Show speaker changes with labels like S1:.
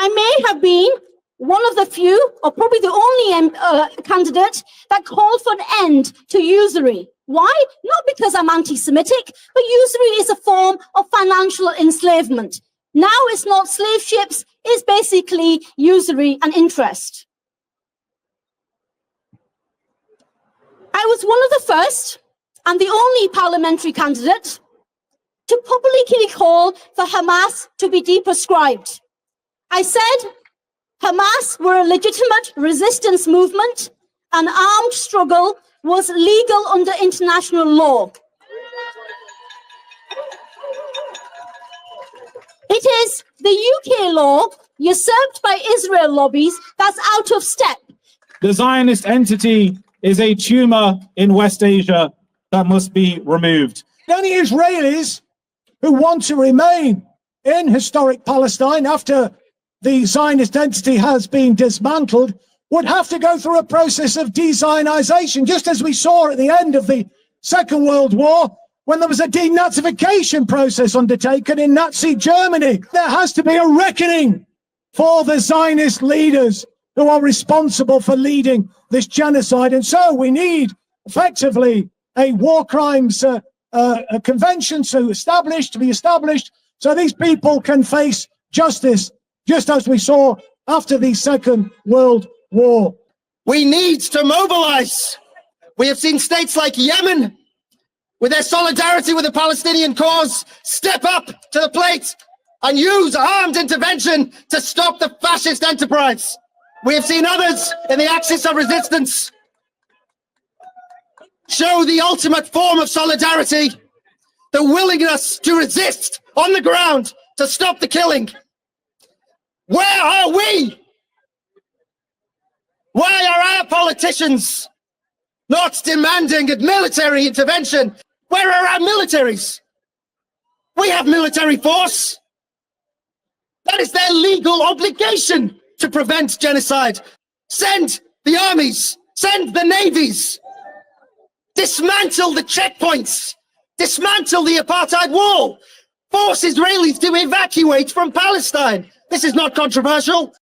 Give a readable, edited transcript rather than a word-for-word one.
S1: I may have been one of the few, or probably the only candidate that called for an end to usury. Why? Not because I'm anti-Semitic, but usury is a form of financial enslavement. Now it's not slave ships, it's basically usury and interest. I was one of the first and the only parliamentary candidate to publicly call for Hamas to be deproscribed. I said Hamas were a legitimate resistance movement, and armed struggle was legal under international law. It is the UK law, usurped by Israel lobbies, that's out of step.
S2: The Zionist entity is a tumor in West Asia that must be removed.
S3: Any Israelis who want to remain in historic Palestine after the Zionist entity has been dismantled would have to go through a process of de-Zionization, just as we saw at the end of the Second World War, when there was a denazification process undertaken in Nazi Germany. There has to be a reckoning for the Zionist leaders who are responsible for leading this genocide. And so we need effectively a war crimes a convention to be established so these people can face justice, just as we saw after the Second World War.
S4: We need to mobilize. We have seen states like Yemen, with their solidarity with the Palestinian cause, step up to the plate and use armed intervention to stop the fascist enterprise. We have seen others in the axis of resistance show the ultimate form of solidarity, the willingness to resist on the ground to stop the killing. Where are we? Why are our politicians not demanding a military intervention? Where are our militaries? We have military force. That is their legal obligation to prevent genocide. Send the armies, send the navies, dismantle the checkpoints, dismantle the apartheid wall, force Israelis to evacuate from Palestine. This is not controversial.